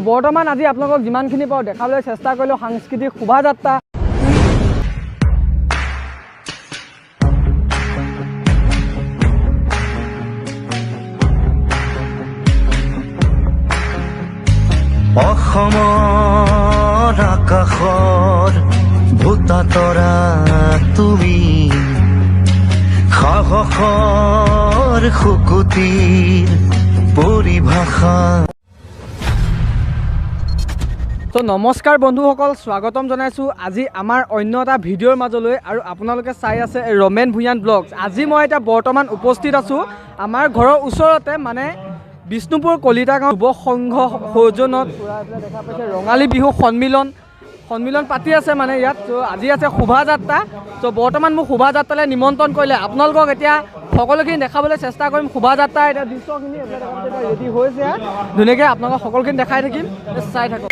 বৰ্তমান আজি আপোনালোকক যিমানখিনি পাওঁ দেখাবলৈ চেষ্টা কৰিলোঁ সাংস্কৃতিক শোভাযাত্ৰা। অসমৰ আকাশৰ ভূতা তৰা তুমি, সাহসৰ শুকুতিৰ পৰিভাষা। তো নমস্কাৰ বন্ধুসকল, স্বাগতম জনাইছোঁ আজি আমাৰ অন্য এটা ভিডিঅ'ৰ মাজলৈ। আৰু আপোনালোকে চাই আছে ৰমেন ভূঞান ব্লগছ। আজি মই এতিয়া বৰ্তমান উপস্থিত আছোঁ আমাৰ ঘৰৰ ওচৰতে, মানে বিষ্ণুপুৰ কলিতা গাঁও যুৱ সংঘ সৌজন্যত দেখা পাইছে ৰঙালী বিহু সন্মিলন পাতি আছে মানে ইয়াত। তো আজি আছে শোভাযাত্ৰা। তো বৰ্তমান মোক শোভাযাত্ৰালৈ নিমন্ত্ৰণ কৰিলে। আপোনালোকক এতিয়া সকলোখিনি দেখাবলৈ চেষ্টা কৰিম। শোভাযাত্ৰা এতিয়া দৃশ্যখিনি ৰেডি হৈছে, ধুনীয়াকৈ আপোনালোকক সকলোখিনি দেখাই থাকিম, চাই থাকক।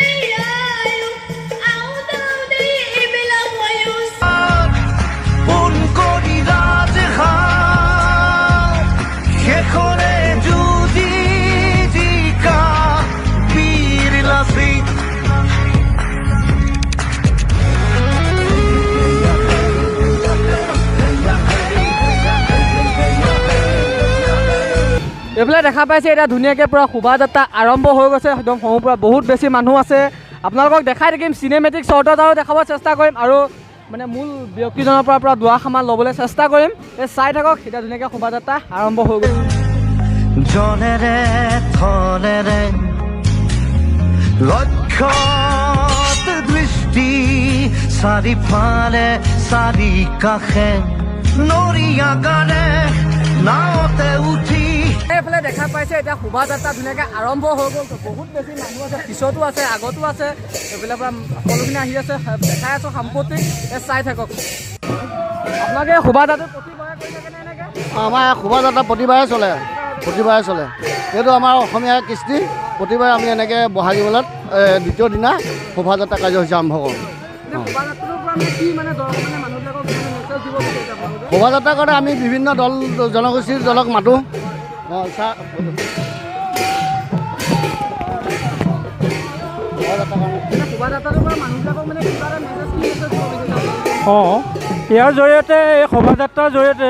এইফালে দেখা পাইছে এতিয়া ধুনীয়াকৈ পূৰা শোভাযাত্ৰা আৰম্ভ হৈ গৈছে। একদম সৰুৰ পৰা বহুত বেছি মানুহ আছে। আপোনালোকক দেখাই থাকিম, চিনেমেটিক শ্বৰ্টত আৰু দেখাব চেষ্টা কৰিম, আৰু মানে মূল ব্যক্তিজনৰ পৰা দুআষাৰমান ল'বলৈ চেষ্টা কৰিম। এই চাই থাকক, এতিয়া ধুনীয়াকৈ শোভাযাত্ৰা আৰম্ভ হৈ গৈছে। জনেৰে থলেৰে লক্ষ্যত দৃষ্টি, চাৰিফালে চাৰি কাষে নৰিয়া গানে নাওতে উঠি। এইফালে দেখা পাইছে এতিয়া শোভাযাত্ৰা ধুনীয়াকৈ আৰম্ভ হৈ গ'ল। বহুত বেছি মানুহ আছে, পিছতো আছে আগতো আছে, এইফালৰ পৰা সকলোখিনি আহি আছে, দেখাই আছোঁ সাম্প্ৰতিক। চাই থাকক। আপোনালোকে শোভাযাত্ৰা প্ৰতিবাৰে কৰি থাকেনে এনেকৈ? আমাৰ শোভাযাত্ৰা প্ৰতিবাৰে চলে। এইটো আমাৰ অসমীয়া কৃষ্টি। প্ৰতিবাৰে আমি এনেকৈ বহাগী মেলাত দ্বিতীয় দিনা শোভাযাত্ৰা কাৰ্যসূচী আৰম্ভ কৰোঁ। শোভাযাত্ৰা কাৰণে আমি বিভিন্ন দল জনগোষ্ঠীৰ দলক মাতোঁ। ইয়াৰ জৰিয়তে, এই শোভাযাত্ৰাৰ জৰিয়তে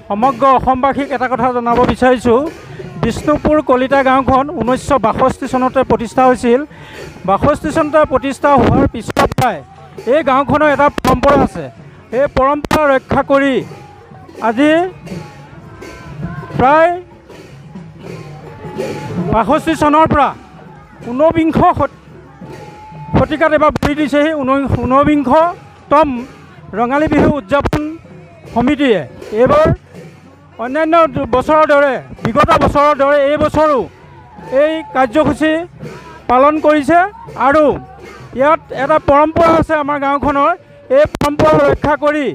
সমগ্ৰ অসমবাসীক এটা কথা জনাব বিচাৰিছোঁ। বিষ্ণুপুৰ কলিতা গাঁওখন 1962 চনতে প্ৰতিষ্ঠা হৈছিল। 62 চনতে প্ৰতিষ্ঠা হোৱাৰ পিছৰ পৰাই এই গাঁওখনৰ এটা পৰম্পৰা আছে। এই পৰম্পৰা ৰক্ষা কৰি আজি প্ৰায় 62 চনৰ পৰা ঊনবিংশ শতিকাত এবাৰ ভৰি দিছেহি। 19তম ৰঙালী বিহু উদযাপন সমিতিয়ে এইবাৰ অন্যান্য বছৰৰ দৰে, বিগত বছৰৰ দৰে এই বছৰো এই কাৰ্যসূচী পালন কৰিছে। আৰু ইয়াত এটা পৰম্পৰা আছে আমাৰ গাঁওখনৰ। এই পৰম্পৰা ৰক্ষা কৰি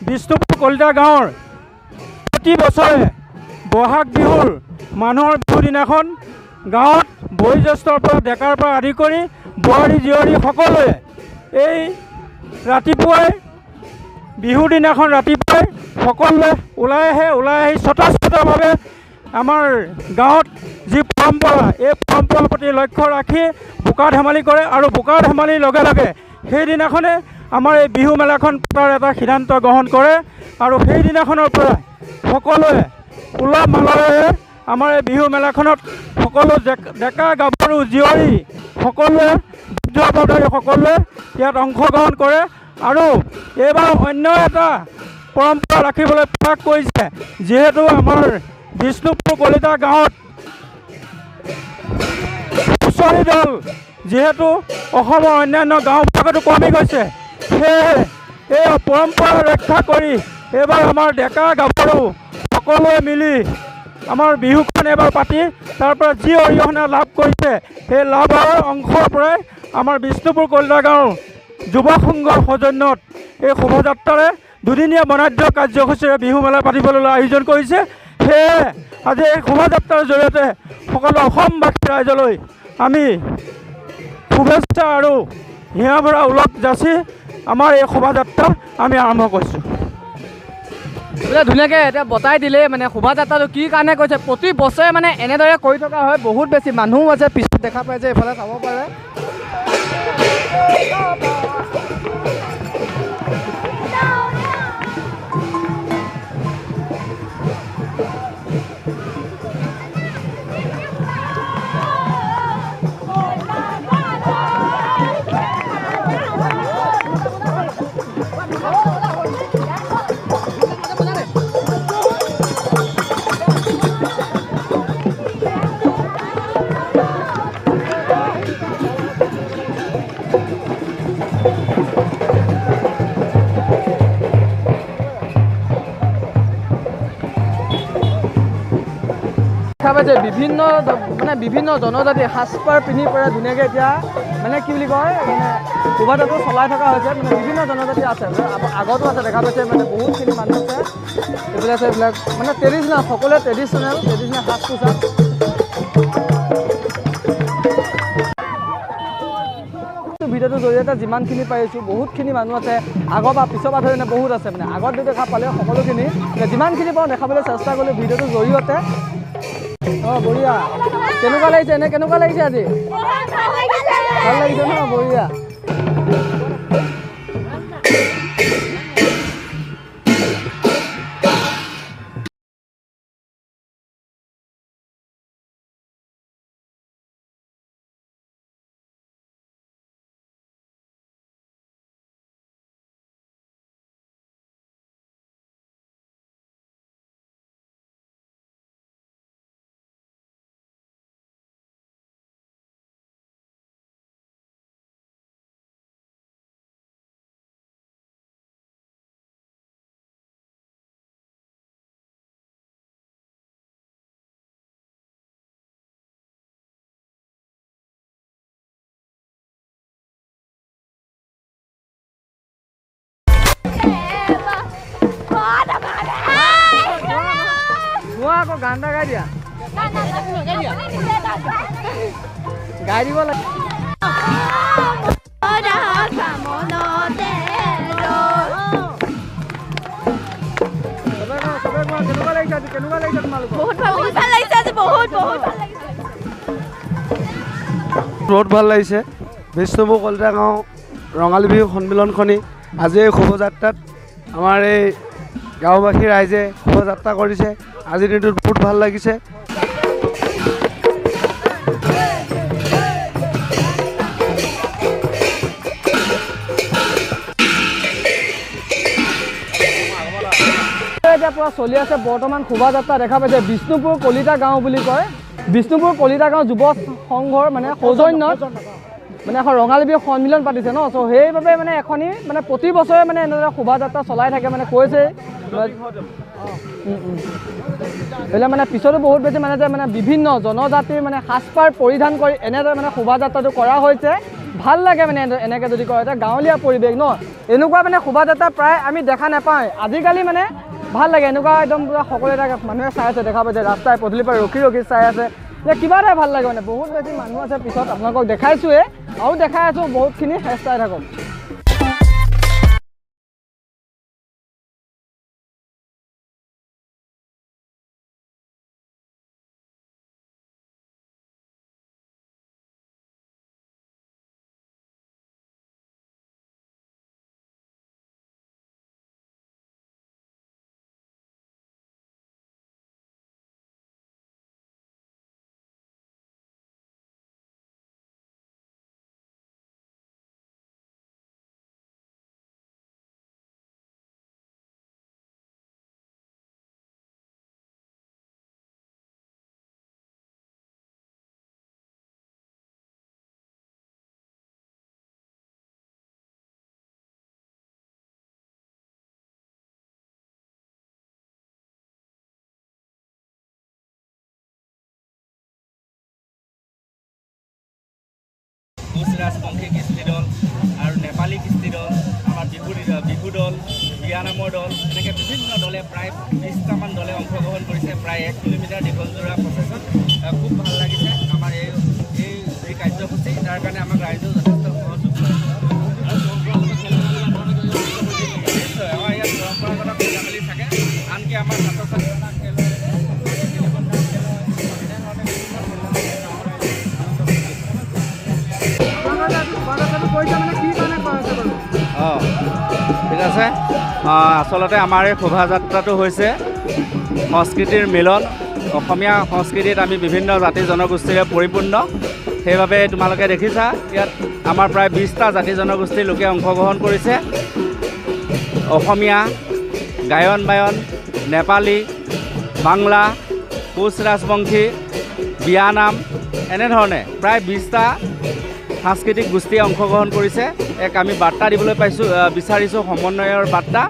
বিষ্ণুপুৰ কলিতা গাঁৱৰ প্ৰতি বছৰে বহাগ বিহুৰ মানুহৰ বিহুৰ দিনাখন গাঁৱত বয়োজ্যেষ্ঠৰ পৰা ডেকাৰ পৰা আদি কৰি বোৱাৰী জীয়ৰী সকলোৱে এই ৰাতিপুৱাই, বিহুৰ দিনাখন ৰাতিপুৱাই সকলোৱে ওলাই আহি স্বতঃস্ফূৰ্তভাৱে আমাৰ গাঁৱত যি পৰম্পৰা, এই পৰম্পৰাৰ প্ৰতি লক্ষ্য ৰাখি বোকা ধেমালি কৰে। আৰু বোকা ধেমালিৰ লগে লগে সেইদিনাখনে আমাৰ এই বিহু মেলাখন পতাৰ এটা সিদ্ধান্ত গ্ৰহণ কৰে। আৰু সেইদিনাখনৰ পৰা সকলোৱে উলহ মালহেৰে আমাৰ এই বিহু মেলাখনত সকলো ডেকা গাভৰু জীয়ৰী সকলোৱে, বৃদ্ধ বান্ধৱী সকলোৱে ইয়াত অংশগ্ৰহণ কৰে। আৰু এইবাৰ অন্য এটা পৰম্পৰা ৰাখিবলৈ প্ৰয়াস কৰিছে। যিহেতু আমাৰ বিষ্ণুপুৰ কলিতা গাঁৱত হুঁচৰি দল যিহেতু অসমৰ অন্যান্য গাঁওবিলাকতো কমি গৈছে, সেয়েহে এই পৰম্পৰা ৰক্ষা কৰি এইবাৰ আমাৰ ডেকা গাভৰু সকলোৱে মিলি আমাৰ বিহুখন এবাৰ পাতি তাৰ পৰা যি অৰিহণা লাভ কৰিছে, সেই লাভৰ অংশৰ পৰাই আমাৰ বিষ্ণুপুৰ কলিতা গাঁৱৰ যুৱ সংঘৰ সৌজন্যত এই শোভাযাত্ৰাৰে দুদিনীয়া বৰ্ণাঢ্য কাৰ্যসূচীৰে বিহু মেলা পাতিবলৈ আয়োজন কৰিছে। সেয়ে আজি এই শোভাযাত্ৰাৰ জৰিয়তে সকলো অসমবাসী ৰাইজলৈ আমি শুভেচ্ছা আৰু হিয়া ভৰা ওলগ যাচি আমাৰ এই শোভাযাত্ৰা আমি আৰম্ভ কৰিছোঁ। বোলে ধুনীয়াকৈ এতিয়া বতাই দিলে মানে শোভাযাত্ৰাটো কি কাৰণে কৈছে প্ৰতি বছৰে মানে এনেদৰে কৰি থকা হয় বহুত বেছি মানুহো আছে পিছত দেখা পাই যে এইফালে চাব পাৰে দেখা পাইছে বিভিন্ন জনজাতি সাজপাৰ পিন্ধি পেলাই ধুনীয়াকৈ এতিয়া মানে কি বুলি কয় মানে শোভাযাত্ৰাটো চলাই থকা হৈছে মানে বিভিন্ন জনজাতি আছে আগতো আছে দেখা পাইছে মানে বহুতখিনি মানুহ আছে এইবিলাক আছে এইবিলাক মানে ট্ৰেডিশ্যনেল সকলোৱে ট্ৰেডিশ্যনেল সাজ পোছাক ভিডিঅ'টোৰ জৰিয়তে যিমানখিনি পাৰিছোঁ বহুতখিনি মানুহ আছে আগৰ পৰা পিছৰ পৰা ধৰি বহুত আছে মানে আগত দেখা পালে সকলোখিনি যিমানখিনি পাওঁ দেখাবলৈ চেষ্টা কৰিলোঁ ভিডিঅ'টোৰ জৰিয়তে অঁ বঢ়িয়া কেনেকুৱা লাগিছে কেনেকুৱা লাগিছে আজি ভাল লাগিছে ন বঢ়িয়া মই আকৌ গান এটা গাই দিয়া গাই দিব লাগে কেনেকুৱা লাগিছে তোমালোকৰ বহুত ভাল লাগিছে আজি বহুত ভাল লাগিছে বহুত ভাল লাগিছে বিষ্ণুপুৰ কলিতা গাঁও ৰঙালী বিহু সন্মিলনখনি আজি এই শোভাযাত্ৰাত আমাৰ এই গাঁওবাসী ৰাইজে শোভাযাত্ৰা কৰিছে আজিৰ দিনটোত বহুত ভাল লাগিছে এতিয়া পুৰা চলি আছে বৰ্তমান শোভাযাত্ৰা দেখা পাইছে বিষ্ণুপুৰ কলিতা গাঁও বুলি কয় বিষ্ণুপুৰ কলিতা গাঁও যুৱ সংঘৰ মানে সৌজন্যত মানে এখন ৰঙালী বিহু সন্মিলন পাতিছে ন চ' সেইবাবে মানে এখনি মানে প্ৰতি বছৰে মানে এনেদৰে শোভাযাত্ৰা চলাই থাকে মানে কৈছে এইবিলাক মানে পিছতো বহুত বেছি মানে যে মানে বিভিন্ন জনজাতিৰ মানে সাজপাৰ পৰিধান কৰি এনেদৰে মানে শোভাযাত্ৰাটো কৰা হৈছে ভাল লাগে মানে এনেকৈ যদি কৰে এতিয়া গাঁৱলীয়া পৰিৱেশ ন এনেকুৱা মানে শোভাযাত্ৰা প্ৰায় আমি দেখা নাপাওঁ আজিকালি মানে ভাল লাগে এনেকুৱা একদম পুৰা সকলো এটা মানুহে চাই আছে দেখা পাইছে ৰাস্তাই পদূলিৰ পৰা ৰখি চাই আছে যে কিবা এটা ভাল লাগে মানে বহুত বেছি মানুহ আছে পিছত আপোনালোকক দেখাইছোঁৱে আৰু দেখাই আছোঁ বহুতখিনি চাই থাকক কোচ ৰাজবংশী কৃষ্টি দল আৰু নেপালী কৃষ্টি দল আমাৰ বিহু দল বিয়ানামৰ দল এনেকৈ বিভিন্ন দলে প্ৰায় 20টামান দলে অংশগ্ৰহণ কৰিছে প্ৰায় 1 কিলোমিটাৰ দীঘলজোৰা প্ৰচেছত খুব ভাল লাগিছে আমাৰ এই কাৰ্যসূচী তাৰ কাৰণে আমাক ৰাইজেও যথেষ্ট সহযোগ কৰে নিশ্চয় আমাৰ ইয়াত পৰম্পৰাগত খেল ধেমালি থাকে কৈছে মানে কি কাৰণে কৰা হৈছে বাৰু? অঁ ঠিক আছে। আচলতে আমাৰ এই শোভাযাত্ৰাটো হৈছে সংস্কৃতিৰ মিলন। অসমীয়া সংস্কৃতিত আমি বিভিন্ন জাতি জনগোষ্ঠীৰে পৰিপূৰ্ণ। সেইবাবে তোমালোকে দেখিছা ইয়াত আমাৰ প্ৰায় 20টা জাতি জনগোষ্ঠীৰ লোকে অংশগ্ৰহণ কৰিছে। অসমীয়া, গায়ন বায়ন, নেপালী, বাংলা, কোচ ৰাজবংশী, বিয়ানাম, এনেধৰণে প্ৰায় 20টা সাংস্কৃতিক গোষ্ঠীয়ে অংশগ্ৰহণ কৰিছে। এক আমি বাৰ্তা দিবলৈ বিচাৰিছোঁ সমন্বয়ৰ বাৰ্তা।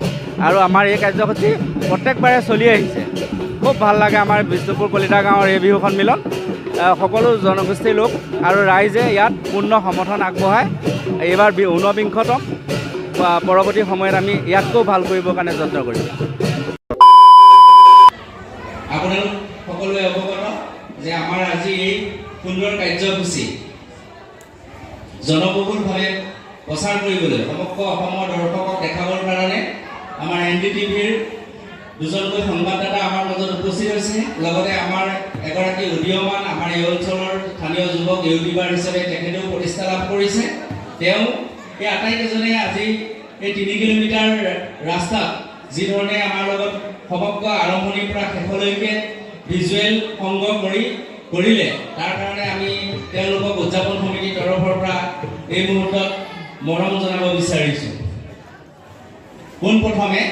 আৰু আমাৰ এই কাৰ্যসূচী প্ৰত্যেকবাৰে চলি আহিছে। খুব ভাল লাগে আমাৰ বিষ্ণুপুৰ কলিতা গাঁৱৰ এই বিহু সন্মিলন। সকলো জনগোষ্ঠীৰ লোক আৰু ৰাইজে ইয়াত পূৰ্ণ সমৰ্থন আগবঢ়ায়। এইবাৰ 49তম, পৰৱৰ্তী সময়ত আমি ইয়াতকৈও ভাল কৰিবৰ কাৰণে যত্ন কৰিম। আপোনালোক সকলোৱে অৱগত যে আমাৰ আজি এই সুন্দৰ কাৰ্যসূচী জনবহুলভাৱে প্ৰচাৰ কৰিবলৈ সমগ্ৰ অসমৰ দৰ্শকক দেখাবৰ কাৰণে আমাৰ NDTVৰ দুজনকৈ সংবাদদাতা আমাৰ মাজত উপস্থিত হৈছে। লগতে আমাৰ এগৰাকী উদীয়মান আমাৰ এই অঞ্চলৰ স্থানীয় যুৱক ইউটিউবাৰ হিচাপে তেখেতেও প্ৰতিষ্ঠা লাভ কৰিছে। তেওঁ এই আটাইকেইজনে আজি এই 3 কিলোমিটাৰ ৰাস্তাত যিধৰণে আমাৰ লগত সমগ্ৰ আৰম্ভণিৰ পৰা শেষলৈকে ভিজুৱেল সংগ্ৰহ কৰিলে, তাৰ কাৰণে আমি তেওঁলোকক উদযাপন সমিতিৰ তৰফৰ পৰা এই মুহূৰ্তত মৰম জনাব বিচাৰিছোঁ। পোনপ্ৰথমে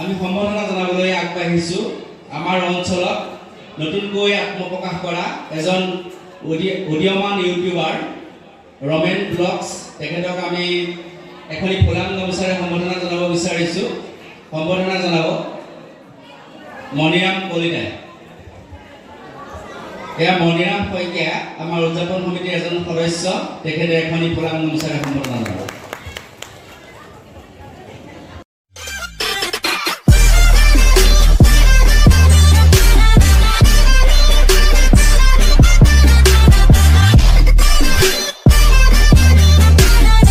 আমি সম্বৰ্ধনা জনাবলৈ আগবাঢ়িছোঁ আমাৰ অঞ্চলত নতুনকৈ আত্মপ্ৰকাশ কৰা এজন উদীয়মান ইউটিউবাৰ ৰমেন ব্লগছ। তেখেতক আমি এখনি ফুলাম গামোচাৰে সম্বৰ্ধনা জনাব বিচাৰিছোঁ। সম্বৰ্ধনা জনাব মণিৰাম কলিতাই। এয়া মণিৰাম শইকীয়া আমাৰ উদযাপন সমিতিৰ এজন সদস্য। তেখেতে এখনি ফুলাম গামোচাৰে সম্বৰ্ধনা জনাব।